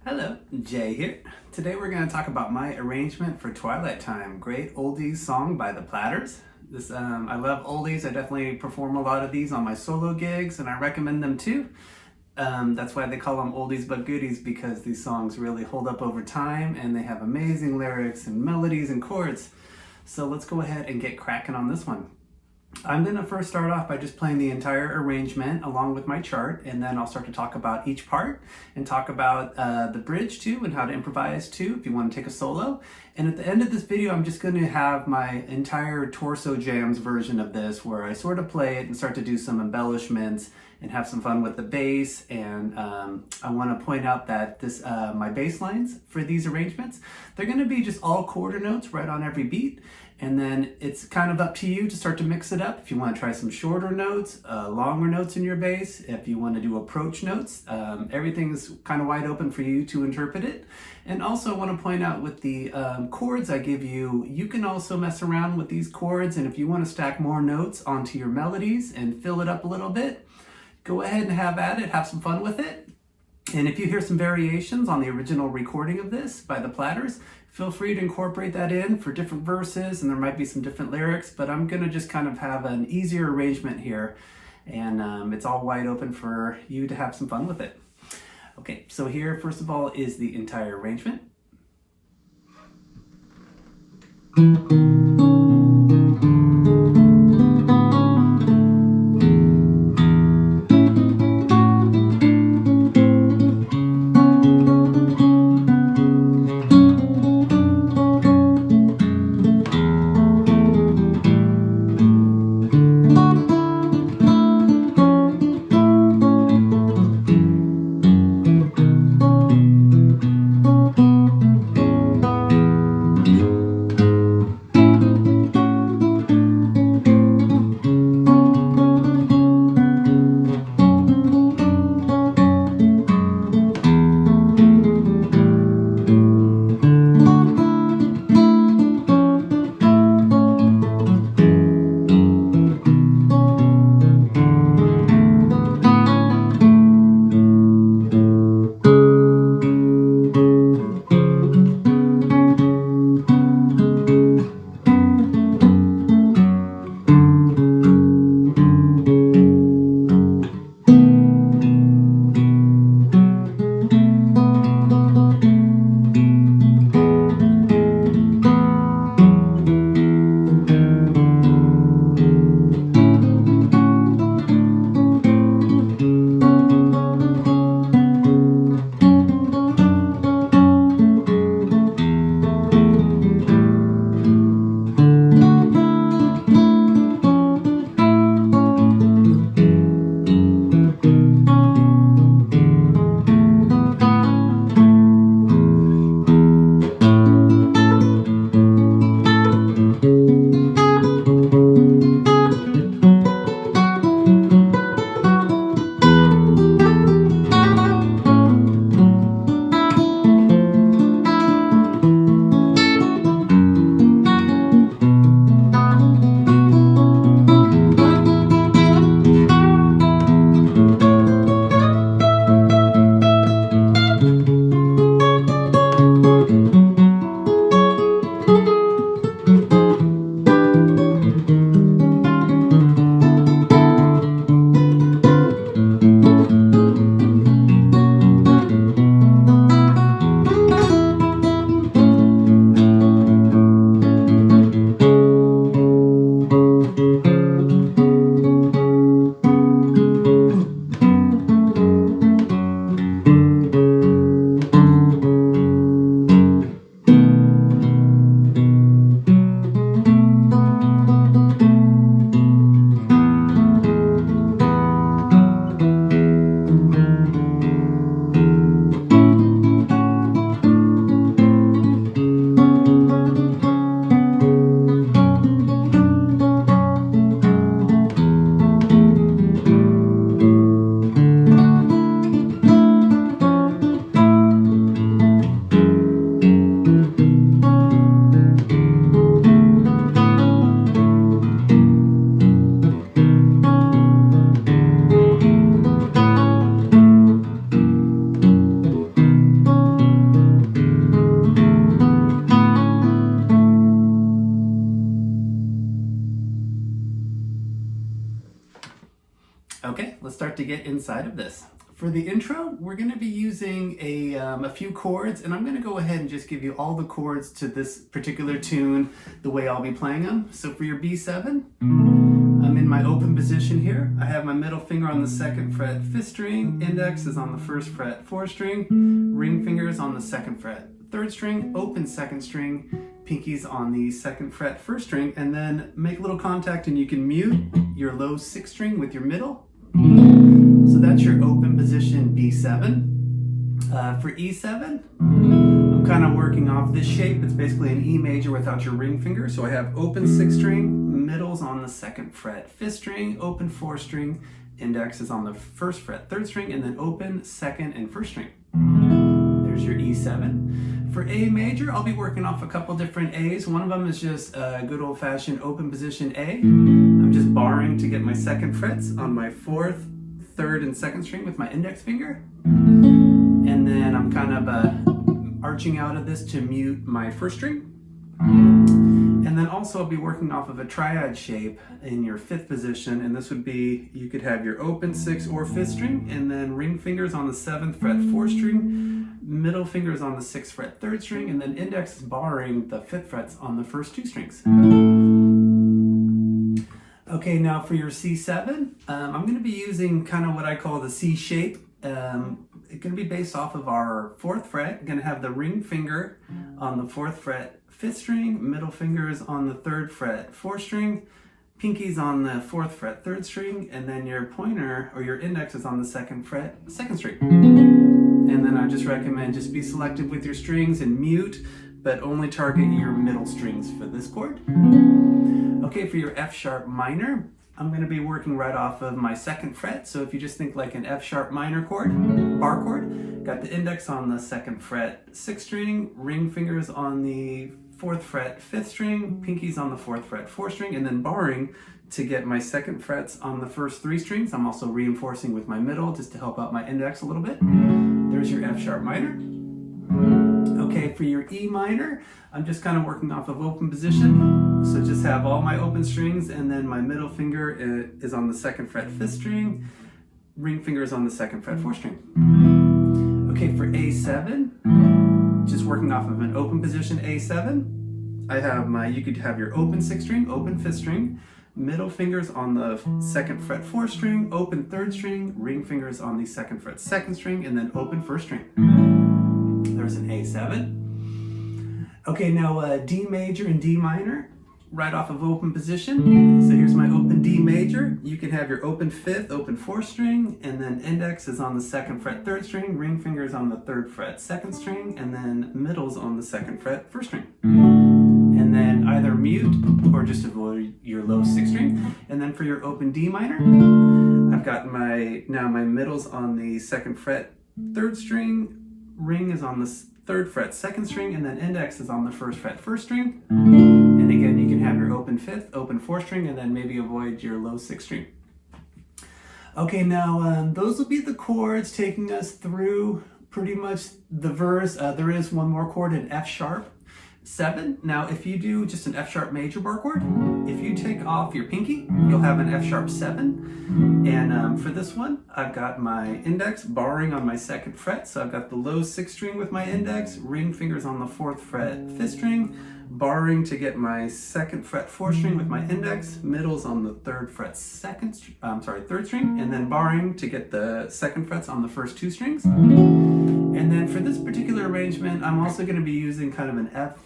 Hello, Jay here. Today we're going to talk about my arrangement for Twilight Time. Great oldies song by the Platters. I love oldies. I definitely perform a lot of these on my solo gigs and I recommend them too. That's why they call them oldies but goodies, because these songs really hold up over time and they have amazing lyrics and melodies and chords. So let's go ahead and get cracking on this one. I'm going to first start off by just playing the entire arrangement along with my chart, and then I'll start to talk about each part and talk about the bridge too and how to improvise too if you want to take a solo. And at the end of this video, I'm just going to have my entire torso jams version of this where I sort of play it and start to do some embellishments and have some fun with the bass. And I want to point out that my bass lines for these arrangements, they're going to be just all quarter notes right on every beat. And then it's kind of up to you to start to mix it up. If you want to try some shorter notes, longer notes in your bass, if you want to do approach notes, everything is kind of wide open for you to interpret it. And also I want to point out with the chords I give you, you can also mess around with these chords. And if you want to stack more notes onto your melodies and fill it up a little bit, go ahead and have at it, have some fun with it. And if you hear some variations on the original recording of this by the Platters, feel free to incorporate that in for different verses, and there might be some different lyrics, but I'm gonna just kind of have an easier arrangement here, and it's all wide open for you to have some fun with it. Okay, so here, first of all, is the entire arrangement. Okay, let's start to get inside of this. For the intro, we're going to be using a few chords, and I'm going to go ahead and just give you all the chords to this particular tune, the way I'll be playing them. So for your B7, I'm in my open position here. I have my middle finger on the 2nd fret 5th string, index is on the 1st fret 4th string, ring fingers on the 2nd fret 3rd string, open 2nd string, pinkies on the 2nd fret 1st string, and then make a little contact and you can mute your low 6th string with your middle. So that's your open position B7. For E7, I'm kind of working off this shape. It's basically an E major without your ring finger. So I have open 6th string, middle's on the 2nd fret 5th string, open 4th string, index is on the 1st fret 3rd string, and then open 2nd and 1st string. There's your E7. For A major, I'll be working off a couple different A's. One of them is just a good old-fashioned open position A. I'm just barring to get my 2nd frets on my 4th, 3rd, and 2nd string with my index finger. And then I'm kind of arching out of this to mute my 1st string. And then also I'll be working off of a triad shape in your 5th position, and this would be, you could have your open 6th or 5th string, and then ring fingers on the 7th fret 4th string, middle fingers on the 6th fret 3rd string, and then index is barring the 5th frets on the first 2 strings. Okay, now for your C7, I'm going to be using kind of what I call the C shape. It's going to be based off of our 4th fret. I'm going to have the ring finger on the 4th fret 5th string, middle fingers on the 3rd fret 4th string, pinkies on the 4th fret 3rd string, and then your pointer or your index is on the 2nd fret 2nd string. And then I just recommend just be selective with your strings and mute, but only target your middle strings for this chord. Okay, for your F sharp minor, I'm going to be working right off of my 2nd fret. So if you just think like an F sharp minor chord, bar chord, got the index on the 2nd fret 6th string, ring fingers on the 4th fret 5th string, pinkies on the 4th fret 4th string, and then barring to get my 2nd frets on the first 3 strings. I'm also reinforcing with my middle just to help out my index a little bit. There's your F sharp minor. Okay, for your E minor, I'm just kind of working off of open position. So just have all my open strings, and then my middle finger is on the 2nd fret 5th string, ring finger is on the 2nd fret 4th string. Okay, for A7, just working off of an open position A7, I have you could have your open 6th string, open 5th string, middle fingers on the 2nd fret 4th string, open 3rd string, ring fingers on the 2nd fret 2nd string, and then open 1st string. There's an A7. Okay, now D major and D minor, right off of open position. So here's my open D major. You can have your open 5th, open 4th string, and then index is on the 2nd fret 3rd string, ring fingers on the 3rd fret 2nd string, and then middle's on the 2nd fret 1st string. And then either mute or just avoid your low 6th string. And then for your open D minor, I've got my middle's on the 2nd fret 3rd string, ring is on the 3rd fret 2nd string, and then index is on the 1st fret 1st string. And again, you can have your open 5th, open 4th string, and then maybe avoid your low 6th string. Okay, now those will be the chords taking us through pretty much the verse. There is one more chord, an F sharp 7. Now, if you do just an F sharp major bar chord, if you take off your pinky, you'll have an F sharp 7. And for this one, I've got my index barring on my 2nd fret. So I've got the low 6th string with my index, ring fingers on the 4th fret 5th string, barring to get my 2nd fret 4th string with my index, middle's on the 3rd fret 3rd string, and then barring to get the 2nd frets on the first 2 strings. And then for this particular arrangement, I'm also going to be using kind of an F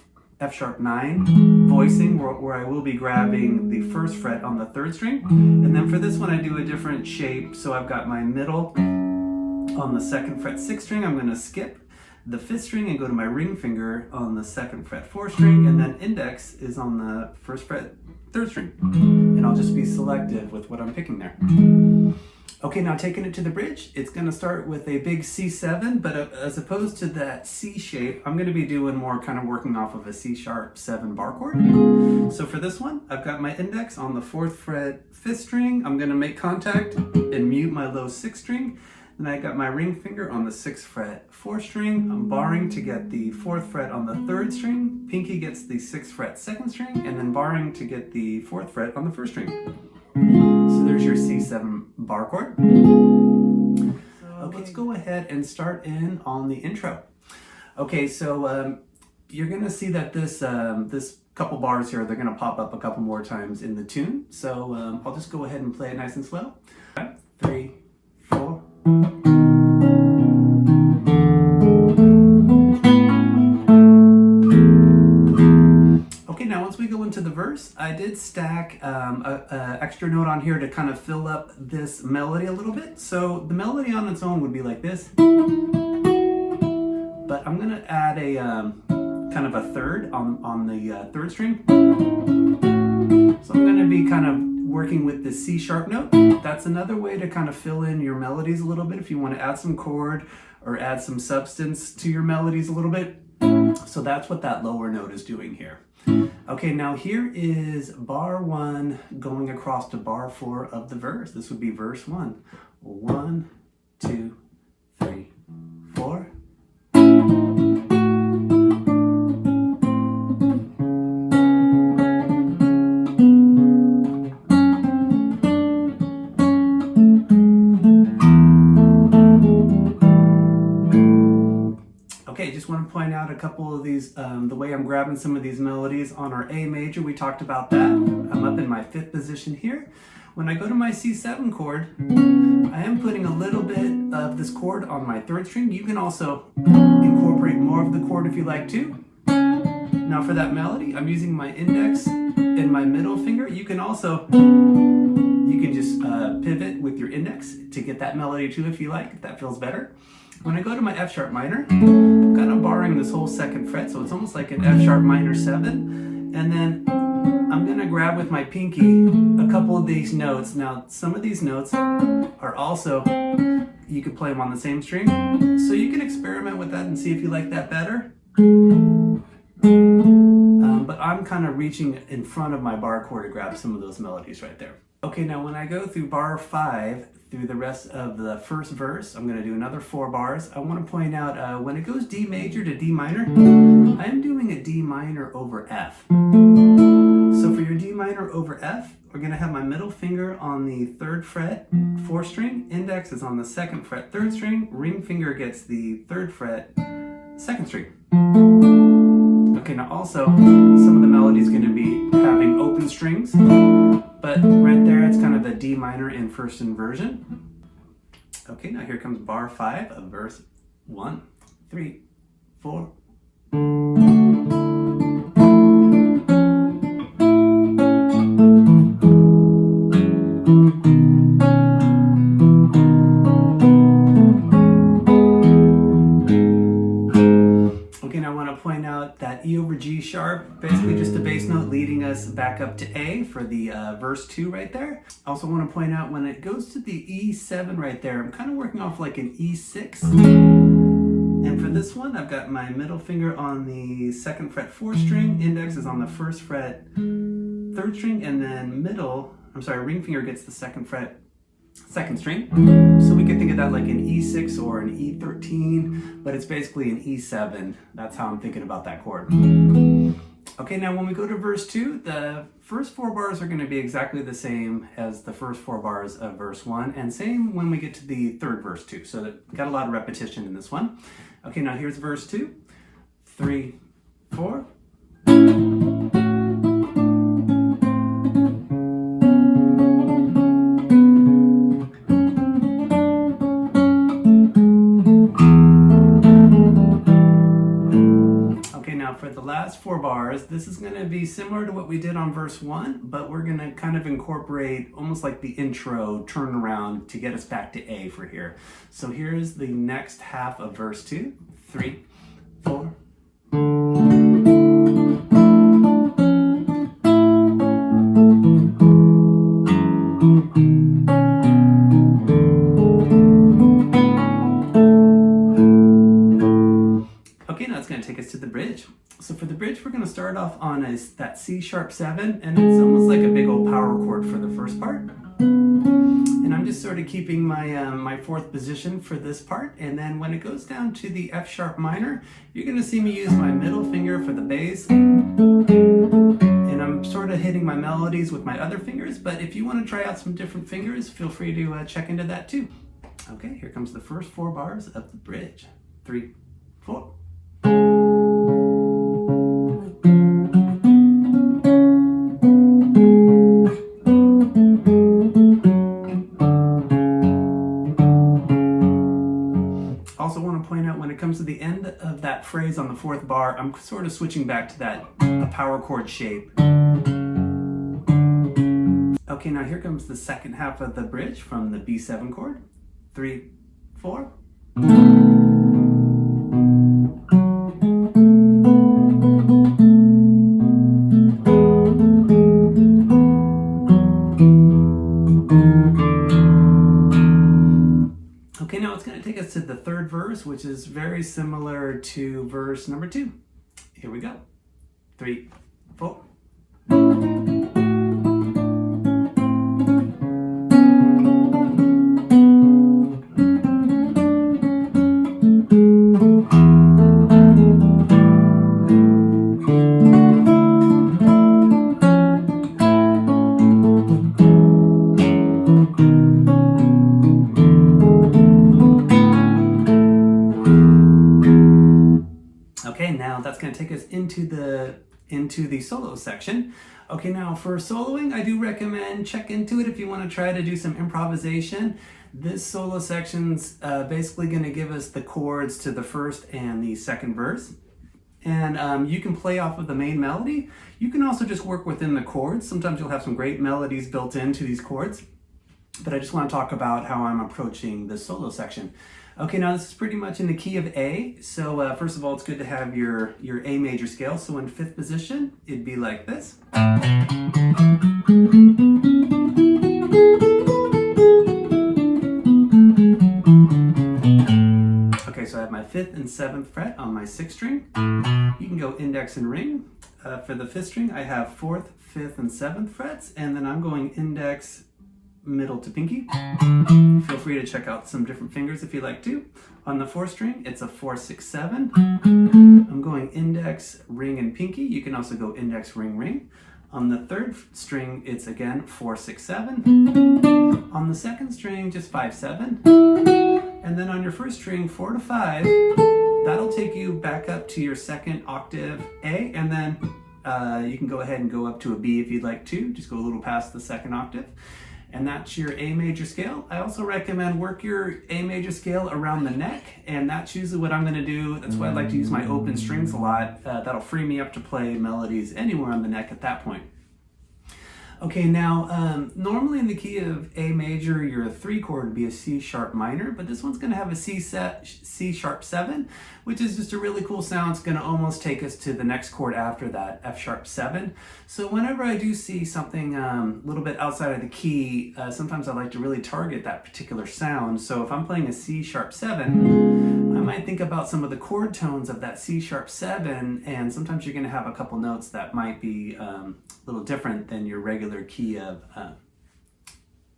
sharp 9 voicing where I will be grabbing the 1st fret on the 3rd string. And then for this one, I do a different shape. So I've got my middle on the 2nd fret 6th string. I'm going to skip the 5th string and go to my ring finger on the 2nd fret 4th string, and then index is on the 1st fret 3rd string. And I'll just be selective with what I'm picking there. Okay, now taking it to the bridge, it's going to start with a big C7, but as opposed to that C shape, I'm going to be doing more kind of working off of a C sharp 7 bar chord. So for this one, I've got my index on the 4th fret 5th string. I'm going to make contact and mute my low 6th string. Then I got my ring finger on the 6th fret 4th string. I'm barring to get the 4th fret on the 3rd string. Pinky gets the 6th fret 2nd string, and then barring to get the 4th fret on the 1st string. So there's your C7 bar chord. Okay, let's go ahead and start in on the intro. Okay, so you're gonna see that this couple bars here, they're gonna pop up a couple more times in the tune. So I'll just go ahead and play it nice and slow. 3, 4. Okay, now once we go into the verse, I did stack a extra note on here to kind of fill up this melody a little bit. So the melody on its own would be like this, but I'm gonna add a kind of a third on the third string. So I'm gonna be kind of working with the C sharp note. That's another way to kind of fill in your melodies a little bit if you want to add some chord or add some substance to your melodies a little bit. So that's what that lower note is doing here. Okay, now here is bar 1 going across to bar 4 of the verse. This would be verse 1. 1, 2, 3, 4. Okay, just want to point out a couple of these, the way I'm grabbing some of these melodies on our A major, we talked about that. I'm up in my 5th position here. When I go to my C7 chord, I am putting a little bit of this chord on my 3rd string. You can also incorporate more of the chord if you like to. Now for that melody, I'm using my index and my middle finger. You can just pivot with your index to get that melody too if you like, if that feels better. When I go to my F sharp minor, I'm kind of borrowing this whole 2nd fret, so it's almost like an F sharp minor 7. And then I'm gonna grab with my pinky a couple of these notes. Now, some of these notes are also, you could play them on the same string. So you can experiment with that and see if you like that better. But I'm kind of reaching in front of my bar chord to grab some of those melodies right there. Okay, now when I go through bar 5, through the rest of the first verse, I'm going to do another 4 bars. I want to point out when it goes D major to D minor, I am doing a D minor over F. So for your D minor over F, we're going to have my middle finger on the 3rd fret, 4th string, index is on the 2nd fret, 3rd string, ring finger gets the 3rd fret, 2nd string. Okay, now also, some of the melody is going to be having open strings, but right there it's kind of a D minor in 1st inversion. Okay, now here comes bar 5 of verse 1, 3, 4. Point out that E over G sharp, basically just a bass note leading us back up to A for the verse 2 right there. I also want to point out when it goes to the E7 right there, I'm kind of working off like an E6. And for this one, I've got my middle finger on the 2nd fret 4th string, index is on the 1st fret 3rd string, and then ring finger gets the 2nd fret 2nd string. So we could think of that like an E6 or an E13, but it's basically an E7. That's how I'm thinking about that chord. Okay, now when we go to verse 2, the first 4 bars are going to be exactly the same as the first 4 bars of verse 1, and same when we get to the 3rd verse 2. So that got a lot of repetition in this one. Okay, now here's verse 2, 3, 4. For the last 4 bars, this is going to be similar to what we did on verse 1, but we're going to kind of incorporate almost like the intro turnaround to get us back to A for here. So here's the next half of verse 2, 3, 4. Okay, now it's going to take us to the bridge. So for the bridge, we're going to start off on that C sharp 7, and it's almost like a big old power chord for the first part. And I'm just sort of keeping my my 4th position for this part. And then when it goes down to the F sharp minor, you're going to see me use my middle finger for the bass and and I'm sort of hitting my melodies with my other fingers, but if you want to try out some different fingers, feel free to check into that too. Okay, here comes the first 4 bars of the bridge. 3, 4. Also want to point out, when it comes to the end of that phrase on the 4th bar, I'm sort of switching back to that a power chord shape. Okay, now here comes the second half of the bridge from the B7 chord. 3, 4. Okay, now it's going to take us to the 3rd verse, which is very similar to verse number 2. Here we go. 3, 4. Okay, now that's going to take us into the solo section. Okay, now for soloing, I do recommend check into it if you want to try to do some improvisation. This solo section's basically going to give us the chords to the 1st and the 2nd verse. And you can play off of the main melody. You can also just work within the chords. Sometimes you'll have some great melodies built into these chords. But I just want to talk about how I'm approaching the solo section. Okay, now this is pretty much in the key of A. So first of all, it's good to have your A major scale. So in 5th position, it'd be like this. Okay, so I have my 5th and 7th fret on my 6th string. You can go index and ring. For the 5th string, I have 4th, 5th, and 7th frets, and then I'm going index, middle to pinky. Feel free to check out some different fingers if you like to. On the 4th string, it's a 4, 6, 7. I'm going index, ring, and pinky. You can also go index, ring, ring. On the 3rd string, it's again 4, 6, 7. On the 2nd string, just 5, 7. And then on your 1st string, 4 to 5. That'll take you back up to your 2nd octave A, and then you can go ahead and go up to a B if you'd like to. Just go a little past the 2nd octave. And that's your A major scale. I also recommend work your A major scale around the neck, and that's usually what I'm gonna do. That's why I like to use my open strings a lot. That'll free me up to play melodies anywhere on the neck at that point. Okay, now normally in the key of A major, your 3 chord would be a C sharp minor, but this one's gonna have a C sharp 7, which is just a really cool sound. It's gonna almost take us to the next chord after that, F sharp 7. So whenever I do see something a little bit outside of the key, sometimes I like to really target that particular sound. So if I'm playing a C sharp 7, I might think about some of the chord tones of that C sharp 7, and sometimes you're gonna have a couple notes that might be a little different than your regular key of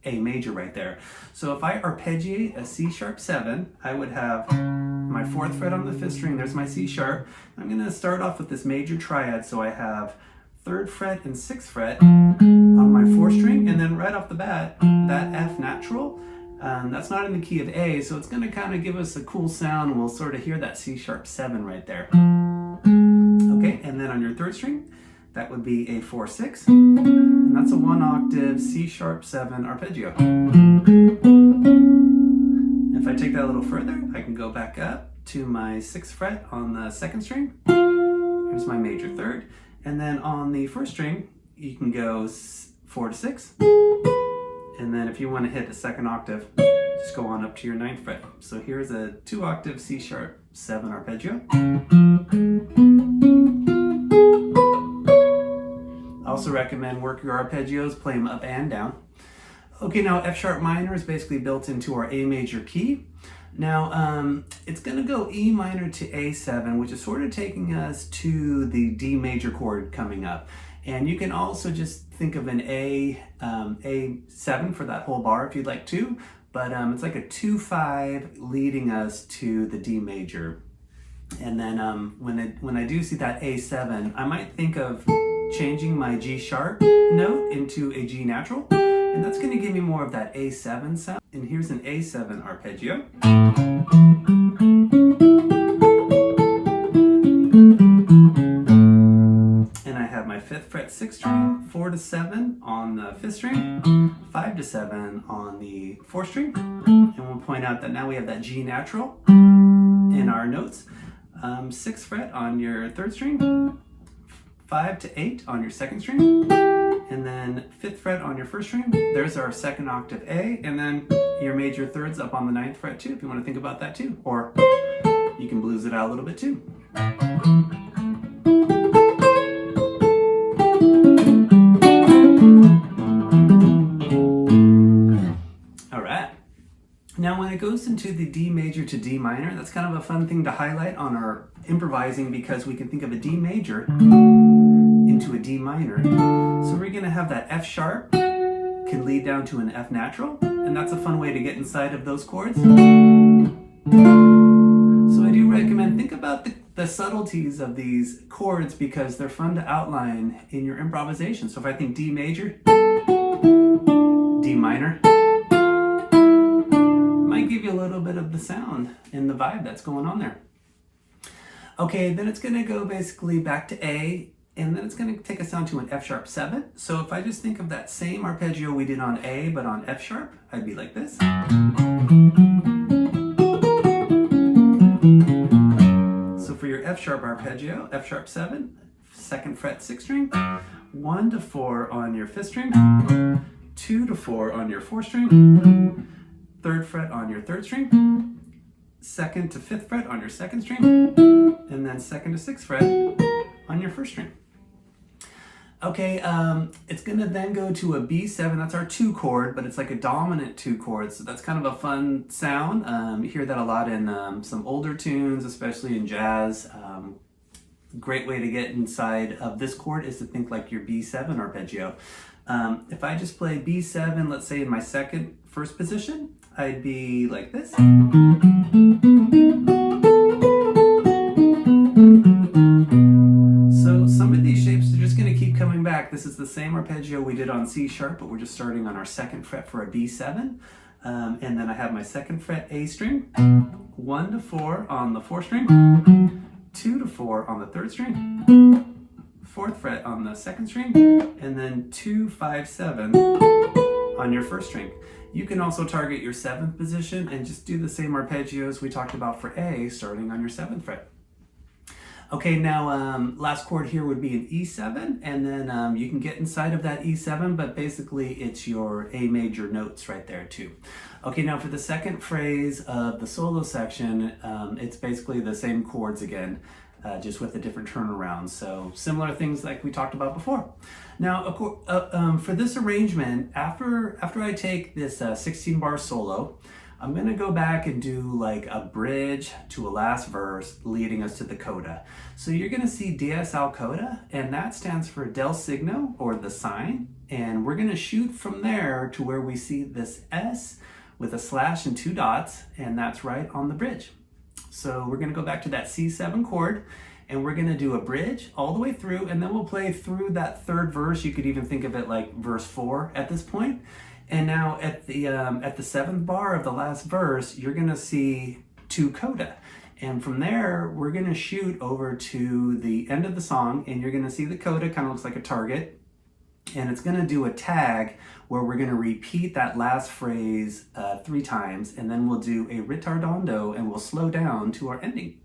A major right there. So if I arpeggiate a C sharp 7, I would have my 4th fret on the 5th string, there's my C sharp. I'm gonna start off with this major triad, so I have 3rd fret and 6th fret on my 4th string, and then right off the bat, that F natural, that's not in the key of A, so it's gonna kind of give us a cool sound, and we'll sort of hear that C sharp 7 right there. Okay, and then on your 3rd string, that would be a 4, 6, and that's a 1 octave C sharp 7 arpeggio. If I take that a little further, I can go back up to my 6th fret on the 2nd string. Here's my major 3rd, and then on the 1st string, you can go 4 to 6, and then if you want to hit the 2nd octave, just go on up to your 9th fret. So here's a 2 octave C sharp 7 arpeggio. Also recommend work your arpeggios, play them up and down. Okay, now F sharp minor is basically built into our A major key. Now it's gonna go E minor to A7, which is sort of taking us to the D major chord coming up. And you can also just think of an A7 for that whole bar if you'd like to, but it's like a 2-5 leading us to the D major. And then when I do see that A7, I might think of changing my G sharp note into a G natural, and that's going to give me more of that A7 sound. And here's an A7 arpeggio. And I have my 5th fret 6th string, 4 to 7 on the 5th string, 5 to 7 on the 4th string. And we'll point out that now we have that G natural in our notes. 6th fret on your 3rd string, 5 to 8 on your 2nd string, and then 5th fret on your 1st string. There's our 2nd octave A, and then your major thirds up on the 9th fret too, if you want to think about that too. Or you can blues it out a little bit too. Now when it goes into the D major to D minor, that's kind of a fun thing to highlight on our improvising, because we can think of a D major into a D minor. So we're going to have that F sharp can lead down to an F natural, and that's a fun way to get inside of those chords. So I do recommend, think about the subtleties of these chords, because they're fun to outline in your improvisation. So if I think D major, D minor, might give you a little bit of the sound and the vibe that's going on there. Okay, then it's going to go basically back to A, and then it's going to take us down to an F sharp 7. So if I just think of that same arpeggio we did on A but on F sharp, I'd be like this. So for your F sharp arpeggio, F sharp 7, 2nd fret 6th string, 1 to 4 on your 5th string, 2 to 4 on your 4th string, 3rd fret on your 3rd string, 2nd to 5th fret on your 2nd string, and then 2nd to 6th fret on your 1st string. Okay, it's going to then go to a B7. That's our 2 chord, but it's like a dominant 2 chord, so that's kind of a fun sound. You hear that a lot in some older tunes, especially in jazz. Great way to get inside of this chord is to think like your B7 arpeggio. If I just play B7, let's say in my 1st position, I'd be like this. So some of these shapes are just going to keep coming back. This is the same arpeggio we did on C sharp, but we're just starting on our 2nd fret for a B7. And then I have my 2nd fret A string, 1 to 4 on the 4th string, 2 to 4 on the 3rd string, 4th fret on the 2nd string, and then 2, 5, 7 on your 1st string. You can also target your 7th position and just do the same arpeggios we talked about for A, starting on your 7th fret. Okay, now last chord here would be an E7, and then you can get inside of that E7, but basically it's your A major notes right there too. Okay, now for the 2nd phrase of the solo section, it's basically the same chords again, just with a different turnaround. So similar things like we talked about before. Now, for this arrangement, after I take this 16 bar solo, I'm going to go back and do like a bridge to a last verse leading us to the coda. So you're going to see DSL coda, and that stands for del signo, or the sign. And we're going to shoot from there to where we see this S with a slash and 2 dots, and that's right on the bridge. So we're going to go back to that C7 chord, and we're going to do a bridge all the way through, and then we'll play through that 3rd verse. You could even think of it like verse 4 at this point. And now at the 7th bar of the last verse, you're going to see 2 coda. And from there, we're going to shoot over to the end of the song, and you're going to see the coda kind of looks like a target. And it's going to do a tag where we're going to repeat that last phrase 3 times, and then we'll do a ritardando, and we'll slow down to our ending.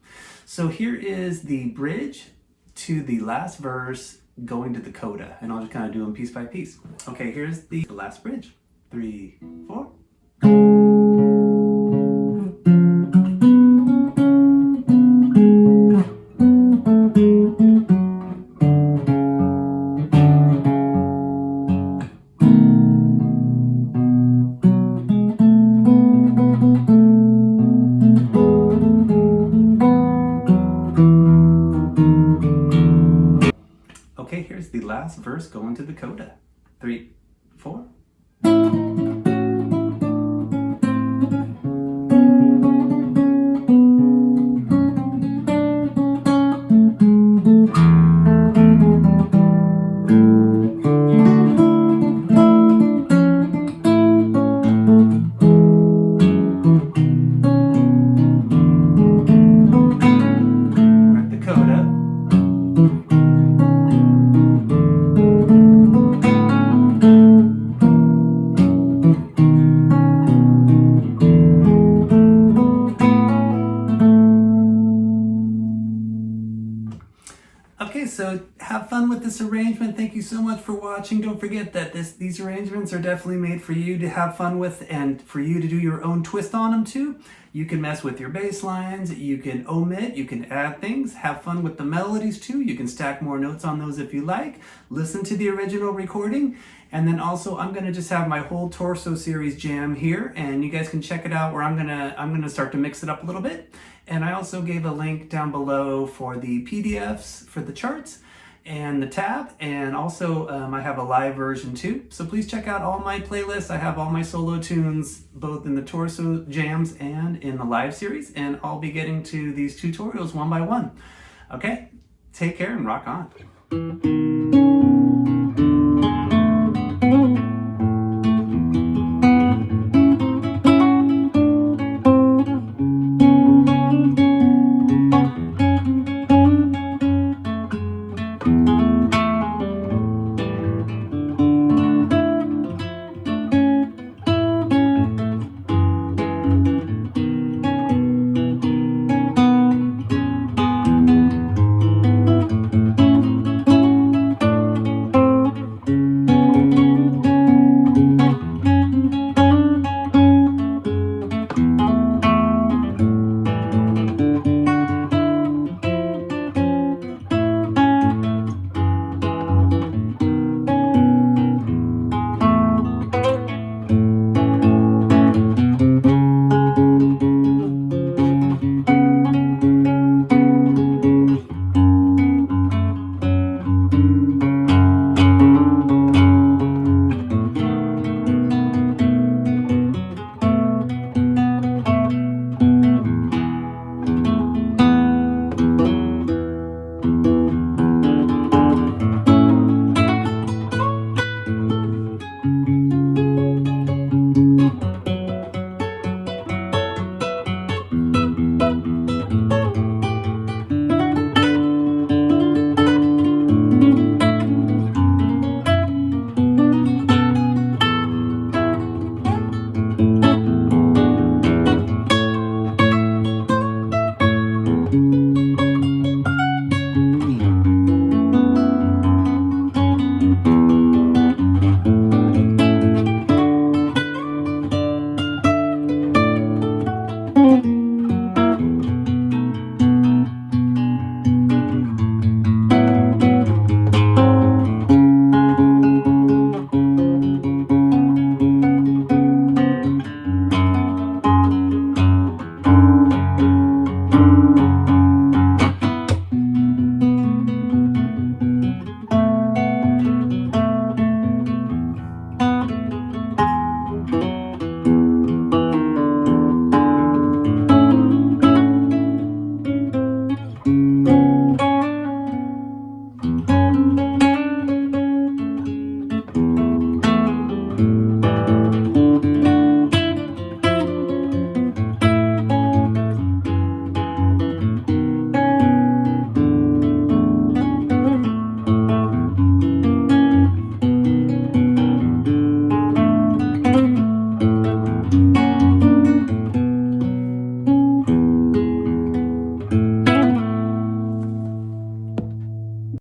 So here is the bridge to the last verse going to the coda, and I'll just kind of do them piece by piece. Okay, here's the last bridge. 3, 4. Okay, here's the last verse going to the coda. 3, 4. so have fun with this arrangement. Thank you so much for watching. Don't forget that these arrangements are definitely made for you to have fun with and for you to do your own twist on them too. You can mess with your bass lines, you can omit, you can add things, have fun with the melodies too. You can stack more notes on those if you like. Listen to the original recording. And then also I'm gonna just have my whole torso series jam here, and you guys can check it out where I'm gonna start to mix it up a little bit. And I also gave a link down below for the PDFs for the charts and the tab, and also I have a live version too. So please check out all my playlists. I have all my solo tunes both in the torso jams and in the live series, and I'll be getting to these tutorials one by one. Okay, take care and rock on.